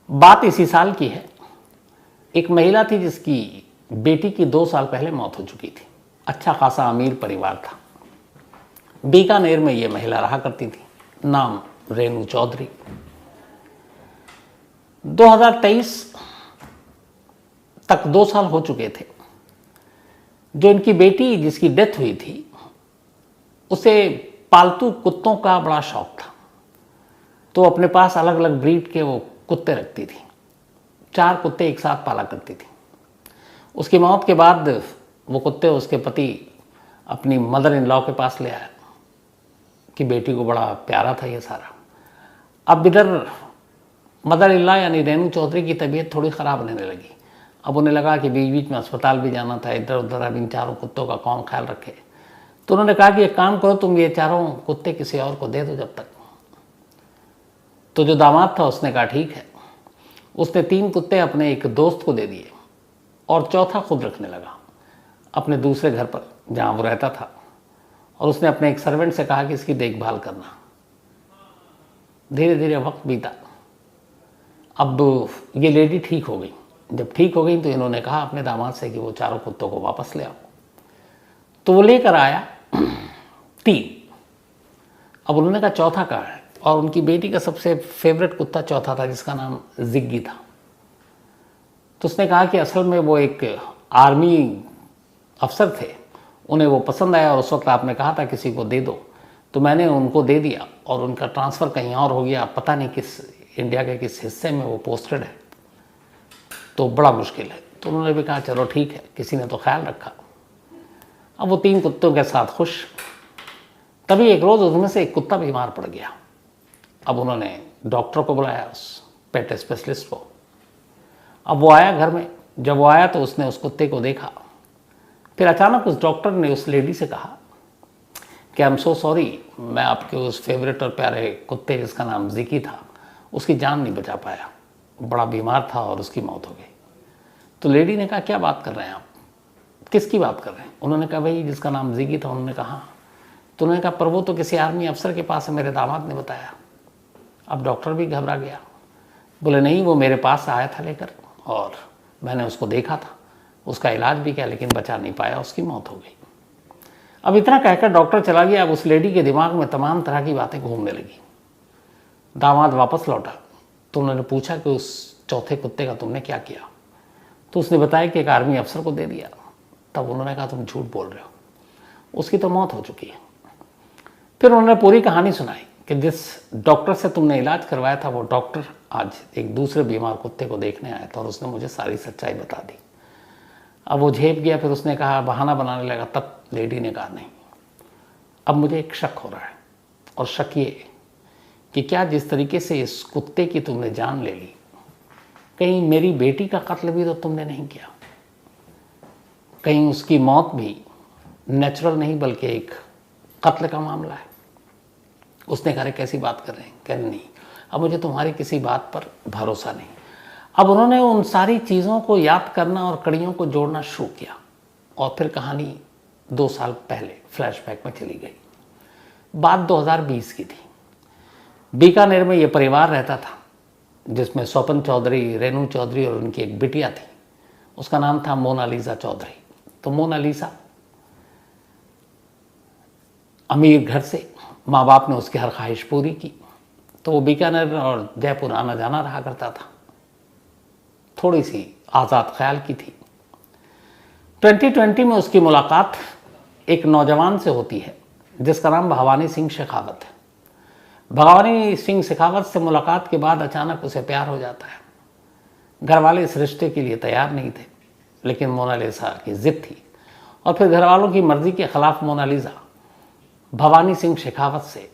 बात इसी साल की है। एक महिला थी जिसकी बेटी की 2 साल पहले मौत हो चुकी थी। अच्छा खासा अमीर परिवार था। बीकानेर में ये महिला रहा करती थी। नाम रेणु चौधरी। 2023 तक 2 साल हो चुके थे। जो इनकी बेटी जिसकी डेथ हुई थी उसे पालतू कुत्तों का बड़ा शौक था, तो अपने पास अलग अलग ब्रीड के वो कुत्ते रखती थी। 4 कुत्ते एक साथ पाला करती थी। उसकी मौत के बाद वो कुत्ते उसके पति अपनी मदर इन लॉ के पास ले आया कि बेटी को बड़ा प्यारा था ये सारा। अब इधर मदर इन लॉ यानी रेणु चौधरी की तबीयत थोड़ी ख़राब होने लगी। अब उन्हें लगा कि बीच बीच में अस्पताल भी जाना था, इधर उधर अब इन 4 कुत्तों का कौन ख्याल रखे। तो उन्होंने कहा कि एक काम करो, तुम ये 4 कुत्ते किसी और को दे दो जब तक। तो जो दामाद था उसने कहा ठीक है। उसने 3 कुत्ते अपने एक दोस्त को दे दिए और चौथा खुद रखने लगा अपने दूसरे घर पर जहाँ वो रहता था। और उसने अपने एक सर्वेंट से कहा कि इसकी देखभाल करना। धीरे धीरे वक्त बीता। अब ये लेडी ठीक हो गई। जब ठीक हो गई तो इन्होंने कहा अपने दामाद से कि वो 4 कुत्तों को वापस ले आओ। तो वो लेकर आया 3। अब उन्होंने कहा चौथा कहाँ है। और उनकी बेटी का सबसे फेवरेट कुत्ता चौथा था जिसका नाम जिग्गी था। तो उसने कहा कि असल में वो एक आर्मी अफसर थे, उन्हें वो पसंद आया और उस वक्त आपने कहा था किसी को दे दो, तो मैंने उनको दे दिया और उनका ट्रांसफ़र कहीं और हो गया। पता नहीं किस इंडिया के किस हिस्से में वो पोस्टेड है, तो बड़ा मुश्किल है। तो उन्होंने भी कहा चलो ठीक है, किसी ने तो ख्याल रखा। अब वो 3 कुत्तों के साथ खुश। तभी एक रोज़ उनमें से एक कुत्ता बीमार पड़ गया। अब उन्होंने डॉक्टर को बुलाया, उस पेट स्पेशलिस्ट को। अब वो आया घर में। जब वो आया तो उसने उस कुत्ते को देखा। फिर अचानक उस डॉक्टर ने उस लेडी से कहा कि आई एम सो सॉरी, मैं आपके उस फेवरेट और प्यारे कुत्ते जिसका नाम जिकी था उसकी जान नहीं बचा पाया, बड़ा बीमार था और उसकी मौत हो गई। तो लेडी ने कहा क्या बात कर रहे हैं आप, किसकी बात कर रहे हैं। उन्होंने कहा भाई जिसका नाम जिकी था। उन्होंने कहा हाँ। तो उन्होंने कहा पर वो तो किसी आर्मी अफसर के पास है, मेरे दामाद ने बताया। अब डॉक्टर भी घबरा गया। बोले नहीं, वो मेरे पास आया था लेकर और मैंने उसको देखा था, उसका इलाज भी किया लेकिन बचा नहीं पाया, उसकी मौत हो गई। अब इतना कहकर डॉक्टर चला गया। अब उस लेडी के दिमाग में तमाम तरह की बातें घूमने लगी। दामाद वापस लौटा तो उन्होंने पूछा कि उस चौथे कुत्ते का तुमने क्या किया। तो उसने बताया कि एक आर्मी अफसर को दे दिया। तब उन्होंने कहा तुम झूठ बोल रहे हो, उसकी तो मौत हो चुकी है। फिर उन्होंने पूरी कहानी सुनाई कि जिस डॉक्टर से तुमने इलाज करवाया था वो डॉक्टर आज एक दूसरे बीमार कुत्ते को देखने आया था और उसने मुझे सारी सच्चाई बता दी। अब वो झेप गया। फिर उसने कहा, बहाना बनाने लगा। तब लेडी ने कहा नहीं, अब मुझे एक शक हो रहा है, और शक ये कि क्या जिस तरीके से इस कुत्ते की तुमने जान ले ली, कहीं मेरी बेटी का कत्ल भी तो तुमने नहीं किया, कहीं उसकी मौत भी नेचुरल नहीं बल्कि एक कत्ल का मामला है। उसने कहा कैसी बात कर रहे हैं। कह नहीं, अब मुझे तुम्हारी किसी बात पर भरोसा नहीं। अब उन्होंने उन सारी चीज़ों को याद करना और कड़ियों को जोड़ना शुरू किया और फिर कहानी 2 साल पहले फ्लैशबैक में चली गई। बात 2020 की थी। बीकानेर में ये परिवार रहता था जिसमें स्वपन चौधरी, रेणु चौधरी और उनकी एक बिटिया थी। उसका नाम था मोनालिसा चौधरी। तो मोनालिसा अमीर घर से, माँ बाप ने उसकी हर ख्वाहिश पूरी की, तो वो बीकानेर और जयपुर आना जाना रहा करता था। थोड़ी सी आज़ाद ख्याल की थी। 2020 में उसकी मुलाकात एक नौजवान से होती है जिसका नाम भवानी सिंह शेखावत है। भवानी सिंह शेखावत से मुलाकात के बाद अचानक उसे प्यार हो जाता है। घर वाले इस रिश्ते के लिए तैयार नहीं थे, लेकिन मोनालिसा की जिद थी और फिर घर वालों की मर्जी के खिलाफ मोनालिसा भवानी सिंह शेखावत से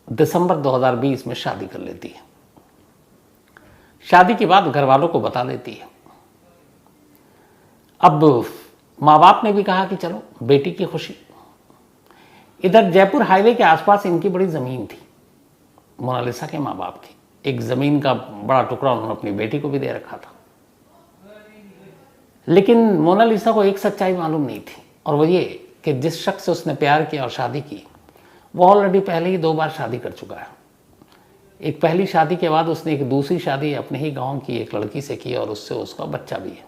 दिसंबर 2020 में शादी कर लेती है। शादी के बाद घर वालों को बता देती है। अब माँ बाप ने भी कहा कि चलो बेटी की खुशी। इधर जयपुर हाईवे के आसपास इनकी बड़ी ज़मीन थी, मोनालिसा के माँ बाप की। एक ज़मीन का बड़ा टुकड़ा उन्होंने अपनी बेटी को भी दे रखा था। लेकिन मोनालिसा को एक सच्चाई मालूम नहीं थी, और वो ये कि जिस शख्स से उसने प्यार किया और शादी की वो ऑलरेडी पहले ही 2 बार शादी कर चुका है। एक पहली शादी के बाद उसने एक दूसरी शादी अपने ही गांव की एक लड़की से की और उससे उसका बच्चा भी है।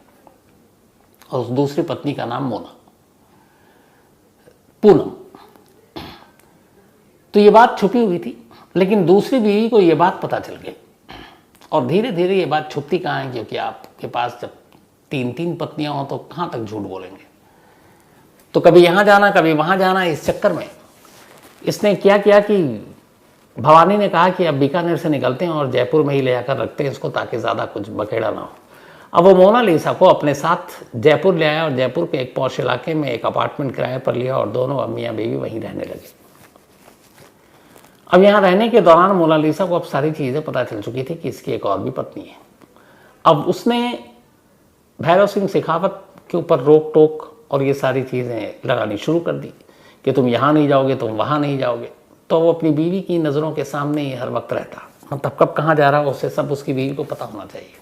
और उस दूसरी पत्नी का नाम पूनम। तो ये बात छुपी हुई थी, लेकिन दूसरी बीवी को ये बात पता चल गई। और धीरे धीरे ये बात छुपती कहाँ है, क्योंकि आपके पास जब 3 पत्नियां हो तो कहाँ तक झूठ बोलेंगे। तो कभी यहाँ जाना कभी वहाँ जाना, इस चक्कर में इसने क्या किया कि भवानी ने कहा कि अब बीकानेर से निकलते हैं और जयपुर में ही ले जाकर रखते हैं इसको, ताकि ज़्यादा कुछ बखेड़ा ना हो। अब वो मोनालिसा को अपने साथ जयपुर ले आया और जयपुर के एक पॉश इलाके में एक अपार्टमेंट किराए पर लिया और दोनों अब मियाँ बीवी वहीं रहने लगे। अब यहाँ रहने के दौरान मोनालिसा को अब सारी चीज़ें पता चल चुकी थी कि इसकी एक और भी पत्नी है। अब उसने भैरव सिंह शेखावत के ऊपर रोक टोक और ये सारी चीज़ें लगानी शुरू कर दी कि तुम यहाँ नहीं जाओगे, तुम वहाँ नहीं जाओगे। तो वो अपनी बीवी की नज़रों के सामने ही हर वक्त रहता, मतलब कब कहाँ जा रहा हो उसे सब उसकी बीवी को पता होना चाहिए।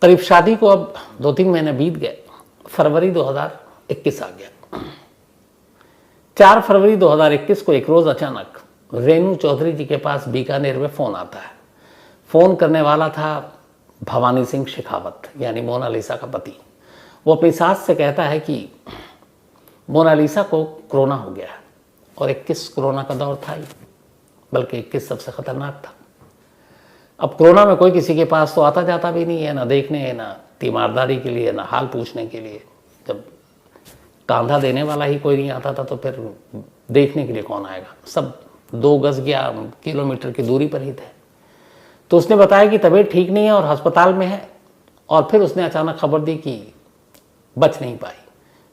करीब शादी को अब 2-3 महीने बीत गए। फरवरी 2021 आ गया। 4 फरवरी 2021 को एक रोज़ अचानक रेणु चौधरी जी के पास बीकानेर में फ़ोन आता है। फ़ोन करने वाला था भवानी सिंह शेखावत, यानी मोनालिसा का पति। वो अपनी सास से कहता है कि मोनालिसा को कोरोना हो गया है। और 21 कोरोना का दौर था ही, बल्कि 21 सबसे ख़तरनाक था। अब कोरोना में कोई किसी के पास तो आता जाता भी नहीं है, ना देखने, ना तीमारदारी के लिए, ना हाल पूछने के लिए। जब कांधा देने वाला ही कोई नहीं आता था तो फिर देखने के लिए कौन आएगा। सब 2 गज या किलोमीटर की दूरी पर ही थे। तो उसने बताया कि तबीयत ठीक नहीं है और अस्पताल में है। और फिर उसने अचानक खबर दी कि बच नहीं पाई,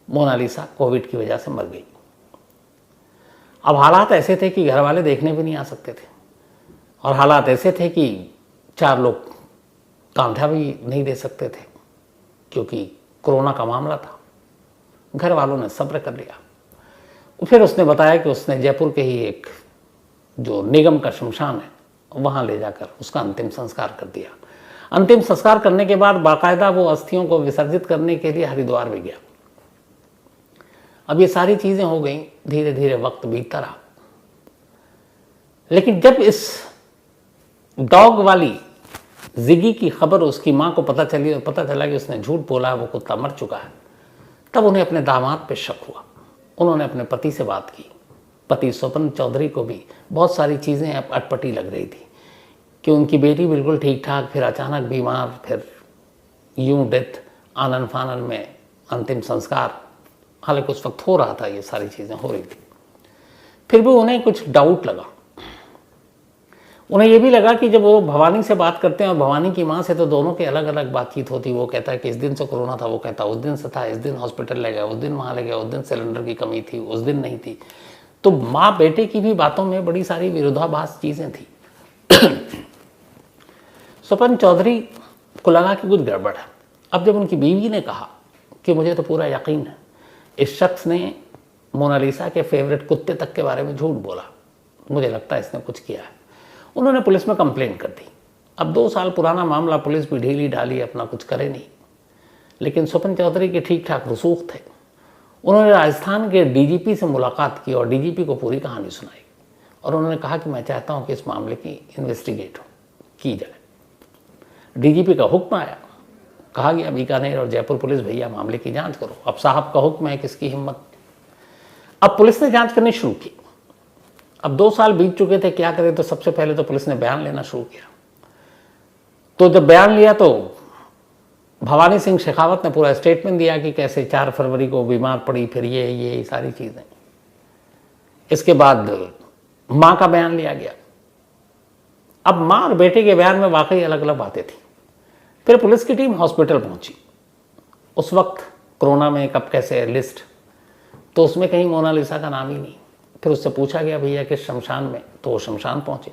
मोनालिसा कोविड की वजह से मर गई। अब हालात ऐसे थे कि घर वाले देखने भी नहीं आ सकते थे, और हालात ऐसे थे कि 4 लोग कांधा भी नहीं दे सकते थे, क्योंकि कोरोना का मामला था। घर वालों ने सब्र कर लिया। फिर उसने बताया कि उसने जयपुर के ही एक जो निगम का शमशान है वहाँ ले जाकर उसका अंतिम संस्कार कर दिया। अंतिम संस्कार करने के बाद बाकायदा वो अस्थियों को विसर्जित करने के लिए हरिद्वार भी गया। अब ये सारी चीज़ें हो गई, धीरे धीरे वक्त बीतता रहा। लेकिन जब इस डॉग वाली जिगी की खबर उसकी माँ को पता चली और पता चला कि उसने झूठ बोला, वो कुत्ता मर चुका है, तब उन्हें अपने दामाद पे शक हुआ। उन्होंने अपने पति से बात की। पति स्वपन चौधरी को भी बहुत सारी चीज़ें अटपटी लग रही थी कि उनकी बेटी बिल्कुल ठीक ठाक, फिर अचानक बीमार, फिर यूं डेथ, आनन फानन में अंतिम संस्कार। हालांकि उस वक्त हो रहा था, ये सारी चीज़ें हो रही थी। फिर भी उन्हें कुछ डाउट लगा। उन्हें यह भी लगा कि जब वो भवानी से बात करते हैं और भवानी की माँ से, तो दोनों की अलग अलग बातचीत होती। वो कहता है कि इस दिन से कोरोना था, वो कहता उस दिन से था, इस दिन हॉस्पिटल ले गया, उस दिन वहाँ ले गया, उस दिन सिलेंडर की कमी थी, उस दिन नहीं थी। तो माँ बेटे की भी बातों में बड़ी सारी विरोधाभास चीज़ें थी। स्वपन चौधरी को लगा कि कुछ गड़बड़ है। अब जब उनकी बीवी ने कहा कि मुझे तो पूरा यकीन है इस शख्स ने मोनालिसा के फेवरेट कुत्ते तक के बारे में झूठ बोला, मुझे लगता है इसने कुछ किया है, उन्होंने पुलिस में कंप्लेन कर दी। अब 2 साल पुराना मामला, पुलिस भी ढीली ढाली अपना कुछ करे नहीं। लेकिन स्वपन चौधरी के ठीक ठाक रसूख थे। उन्होंने राजस्थान के डीजीपी से मुलाकात की और डीजीपी को पूरी कहानी सुनाई। और उन्होंने कहा कि मैं चाहता हूं कि इस मामले की इन्वेस्टिगेट की जाए। डीजीपी का हुक्म आया। कहा गया बीकानेर और जयपुर पुलिस, भैया मामले की जांच करो। अब साहब का हुक्म है, किसकी हिम्मत। अब पुलिस ने जांच करनी शुरू की। अब 2 साल बीत चुके थे, क्या करें। तो सबसे पहले तो पुलिस ने बयान लेना शुरू किया। तो जब बयान लिया तो भवानी सिंह शेखावत ने पूरा स्टेटमेंट दिया कि कैसे 4 फरवरी को बीमार पड़ी, फिर ये सारी चीज़ें। इसके बाद माँ का बयान लिया गया। अब माँ और बेटे के बयान में वाकई अलग अलग बातें थी। फिर पुलिस की टीम हॉस्पिटल पहुंची। उस वक्त कोरोना में कब कैसे लिस्ट, तो उसमें कहीं मोनालिसा का नाम ही नहीं। फिर उससे पूछा गया भैया किस शमशान में, तो वो शमशान पहुंचे।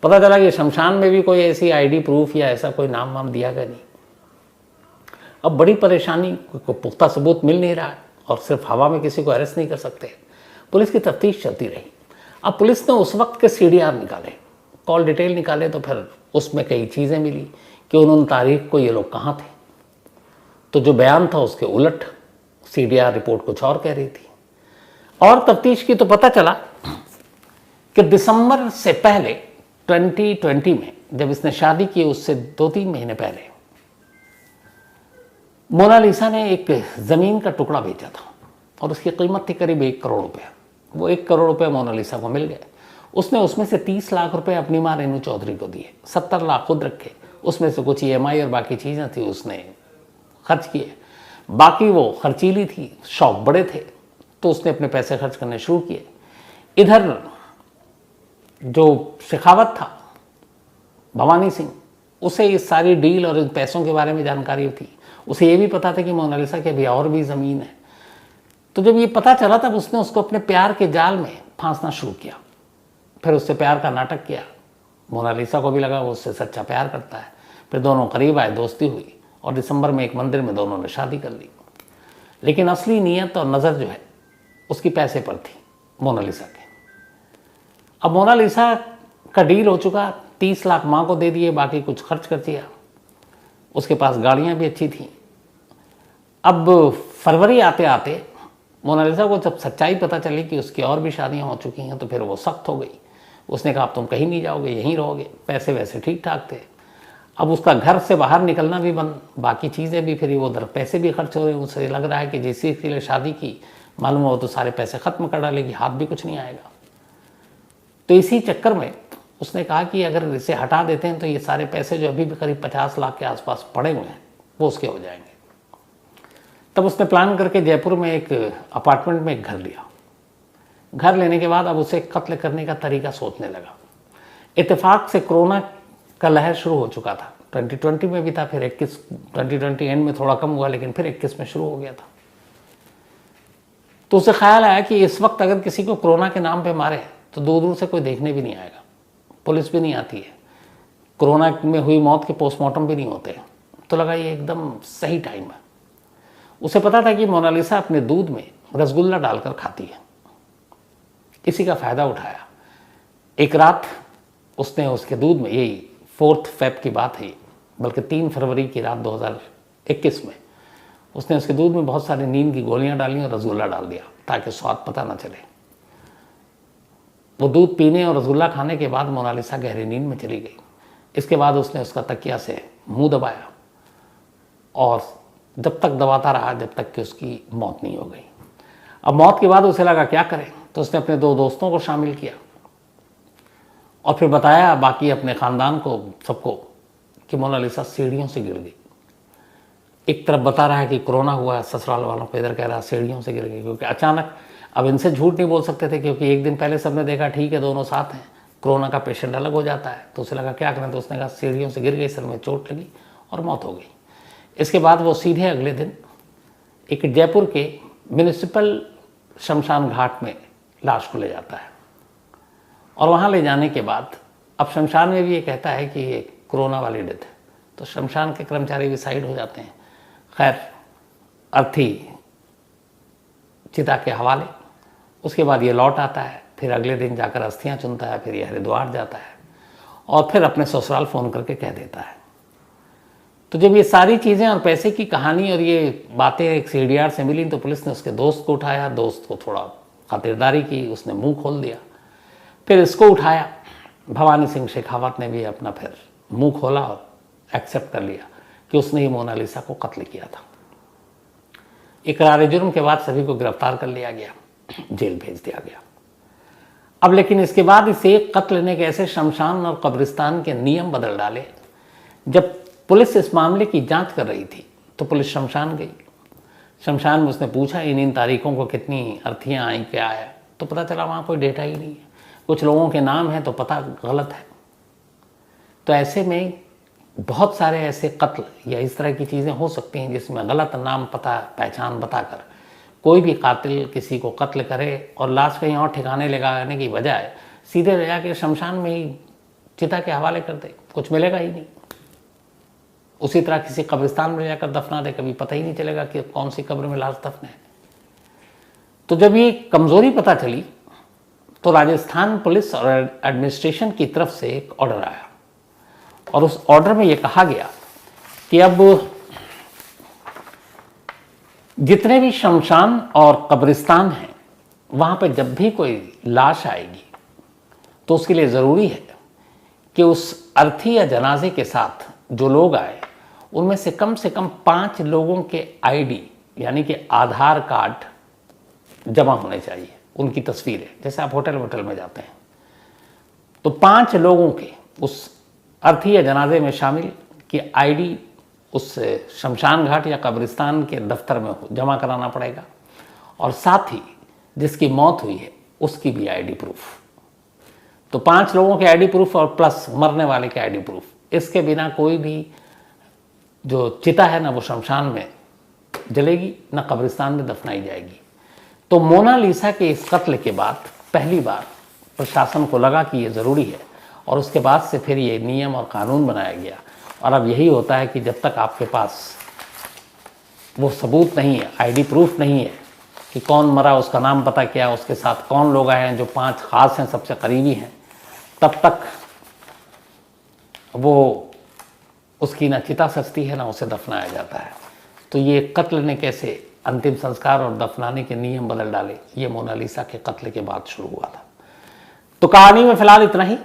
पता चला कि शमशान में भी कोई ऐसी आईडी प्रूफ या ऐसा कोई नाम वाम दिया गया नहीं। अब बड़ी परेशानी, कोई पुख्ता सबूत मिल नहीं रहा है और सिर्फ हवा में किसी को अरेस्ट नहीं कर सकते। पुलिस की तफ्तीश चलती रही। अब पुलिस ने उस वक्त के CDR निकाले, कॉल डिटेल निकाले, तो फिर उसमें कई चीज़ें मिली कि उन तारीख को ये लोग कहाँ थे। तो जो बयान था उसके उलट CDR रिपोर्ट कुछ और कह रही थी। और तफ्तीश की तो पता चला कि दिसंबर से पहले 2020 में जब इसने शादी की, उससे 2-3 महीने पहले मोनालिसा ने एक ज़मीन का टुकड़ा बेचा था और उसकी कीमत थी करीब 1 करोड़ रुपये। वो 1 करोड़ रुपये मोनालिसा को मिल गए। उसने उसमें से 30 लाख रुपए अपनी माँ रेनू चौधरी को दिए, 70 लाख खुद रखे, उसमें से कुछ EMI और बाकी चीज़ें थी उसने खर्च किए। बाकी वो खर्चीली थी, शौक बड़े थे, तो उसने अपने पैसे खर्च करने शुरू किए। इधर जो शेखावत था, भवानी सिंह, उसे इस सारी डील और इन पैसों के बारे में जानकारी थी। उसे ये भी पता था कि मोनालिसा के अभी और भी ज़मीन है। तो जब ये पता चला तब उसने उसको अपने प्यार के जाल में फांसना शुरू किया। फिर उससे प्यार का नाटक किया। मोनालिसा को भी लगा वो उससे सच्चा प्यार करता है। फिर दोनों करीब आए, दोस्ती हुई और दिसंबर में एक मंदिर में दोनों ने शादी कर ली। लेकिन असली नीयत और नज़र जो है उसकी पैसे पर थी, मोनालिसा के। अब मोनालिसा का डील हो चुका, 30 लाख माँ को दे दिए, बाकी कुछ खर्च कर दिया। उसके पास गाड़ियाँ भी अच्छी थीं। अब फरवरी आते आते मोनालिसा को जब सच्चाई पता चली कि उसकी और भी शादियाँ हो चुकी हैं, तो फिर वो सख्त हो गई। उसने कहा अब तुम कहीं नहीं जाओगे, यहीं रहोगे। पैसे वैसे ठीक ठाक थे। अब उसका घर से बाहर निकलना भी बंद, बाकी चीज़ें भी, फिर वो उधर पैसे भी खर्च हो रहे हैं। उसे लग रहा है कि जिस के लिए शादी की, मालूम हो तो सारे पैसे ख़त्म कर डालेगी, हाथ भी कुछ नहीं आएगा। तो इसी चक्कर में उसने कहा कि अगर इसे हटा देते हैं तो ये सारे पैसे जो अभी भी करीब 50 लाख के आसपास पड़े हुए हैं वो उसके हो जाएंगे। तब उसने प्लान करके जयपुर में एक अपार्टमेंट में एक घर लिया। घर लेने के बाद अब उसे कत्ल करने का तरीका सोचने लगा। इत्तेफाक से कोरोना का लहर शुरू हो चुका था, 2020 में भी था, फिर 2020 एंड में थोड़ा कम हुआ, लेकिन फिर 21 में शुरू हो गया था। तो उसे ख्याल आया कि इस वक्त अगर किसी को कोरोना के नाम पे मारे तो दूर दूर से कोई देखने भी नहीं आएगा, पुलिस भी नहीं आती है, कोरोना में हुई मौत के पोस्टमार्टम भी नहीं होते। तो लगा ये एकदम सही टाइम है। उसे पता था कि मोनालिसा अपने दूध में रसगुल्ला डालकर खाती है, इसी का फ़ायदा उठाया। एक रात उसने उसके दूध में, यही 4 फ़रवरी की बात है, बल्कि 3 फरवरी की रात 2021 में, उसने उसके दूध में बहुत सारी नींद की गोलियां डाली और रसगुल्ला डाल दिया ताकि स्वाद पता ना चले। वो दूध पीने और रसगुल्ला खाने के बाद मोनालिसा गहरी नींद में चली गई। इसके बाद उसने उसका तकिया से मुंह दबाया और जब तक दबाता रहा जब तक कि उसकी मौत नहीं हो गई। अब मौत के बाद उसे लगा क्या करें, तो उसने अपने 2 दोस्तों को शामिल किया और फिर बताया बाकी अपने ख़ानदान को, सबको, कि मोनालिसा सीढ़ियों से गिर गई। एक तरफ बता रहा है कि कोरोना हुआ ससुराल वालों को, इधर कह रहा सीढ़ियों से गिर गई। क्योंकि अचानक अब इनसे झूठ नहीं बोल सकते थे, क्योंकि एक दिन पहले सबने देखा ठीक है दोनों साथ हैं, कोरोना का पेशेंट अलग हो जाता है। तो उसे लगा क्या करें, तो उसने कहा सीढ़ियों से गिर गई, सर में चोट लगी और मौत हो गई। इसके बाद वो सीधे अगले दिन एक जयपुर के म्यूनिसिपल शमशान घाट में लाश को ले जाता है और वहाँ ले जाने के बाद अब शमशान में भी ये कहता है कि ये कोरोना वाली डेथ है, तो शमशान के कर्मचारी भी साइड हो जाते हैं। खैर, अर्थी चिता के हवाले। उसके बाद ये लौट आता है, फिर अगले दिन जाकर अस्थियाँ चुनता है, फिर ये हरिद्वार जाता है और फिर अपने ससुराल फ़ोन करके कह देता है। तो जब ये सारी चीज़ें और पैसे की कहानी और ये बातें एक CDR से मिली, तो पुलिस ने उसके दोस्त को उठाया, दोस्त को थोड़ा खातिरदारी की, उसने मुंह खोल दिया। फिर इसको उठाया, भवानी सिंह शेखावत ने भी अपना फिर मुंह खोला और एक्सेप्ट कर लिया कि उसने ही मोनालिसा को कत्ल किया था। इकरार जुर्म के बाद सभी को गिरफ्तार कर लिया गया, जेल भेज दिया गया। अब लेकिन इसके बाद इस एक कत्ल ने कैसे शमशान और कब्रिस्तान के नियम बदल डाले। जब पुलिस इस मामले की जांच कर रही थी तो पुलिस शमशान गई। शमशान में उसने पूछा इन तारीखों को कितनी अर्थियाँ आई, क्या है, तो पता चला वहाँ कोई डेटा ही नहीं है। कुछ लोगों के नाम हैं तो पता गलत है। तो ऐसे में बहुत सारे ऐसे कत्ल या इस तरह की चीज़ें हो सकती हैं जिसमें गलत नाम, पता, पहचान बताकर कोई भी कातिल किसी को कत्ल करे और लाश कहीं और ठिकाने लगाने की बजाय सीधे ले जाके शमशान में ही चिता के हवाले कर दे, कुछ मिलेगा ही नहीं। उसी तरह किसी कब्रिस्तान में जाकर दफना दे, कभी पता ही नहीं चलेगा कि कौन सी कब्र में लाश दफन है। तो जब ये कमज़ोरी पता चली तो राजस्थान पुलिस और एडमिनिस्ट्रेशन की तरफ से एक ऑर्डर आया और उस ऑर्डर में ये कहा गया कि अब जितने भी शमशान और कब्रिस्तान हैं वहाँ पे जब भी कोई लाश आएगी तो उसके लिए ज़रूरी है कि उस अर्थी या जनाजे के साथ जो लोग आए उनमें से कम 5 लोगों के आईडी यानी कि आधार कार्ड जमा होने चाहिए, उनकी तस्वीरें। जैसे आप होटल में जाते हैं तो 5 लोगों के उस अर्थी या जनाजे में शामिल की आईडी उस शमशान घाट या कब्रिस्तान के दफ्तर में जमा कराना पड़ेगा, और साथ ही जिसकी मौत हुई है उसकी भी आईडी प्रूफ। तो 5 लोगों के आईडी प्रूफ और प्लस मरने वाले के आईडी प्रूफ। इसके बिना कोई भी जो चिता है ना वो शमशान में जलेगी, ना कब्रिस्तान में दफनाई जाएगी। तो मोनालिसा के इस कत्ल के बाद पहली बार प्रशासन को लगा कि ये ज़रूरी है, और उसके बाद से फिर ये नियम और कानून बनाया गया। और अब यही होता है कि जब तक आपके पास वो सबूत नहीं है, आईडी प्रूफ नहीं है कि कौन मरा, उसका नाम पता क्या, उसके साथ कौन लोग आए हैं जो 5 खास हैं, सबसे करीबी हैं, तब तक वो उसकी ना चिता सजती है ना उसे दफनाया जाता है। तो ये कत्ल ने कैसे अंतिम संस्कार और दफनाने के नियम बदल डाले, ये मोनालिसा के कत्ल के बाद शुरू हुआ था। तो कहानी में फिलहाल इतना ही।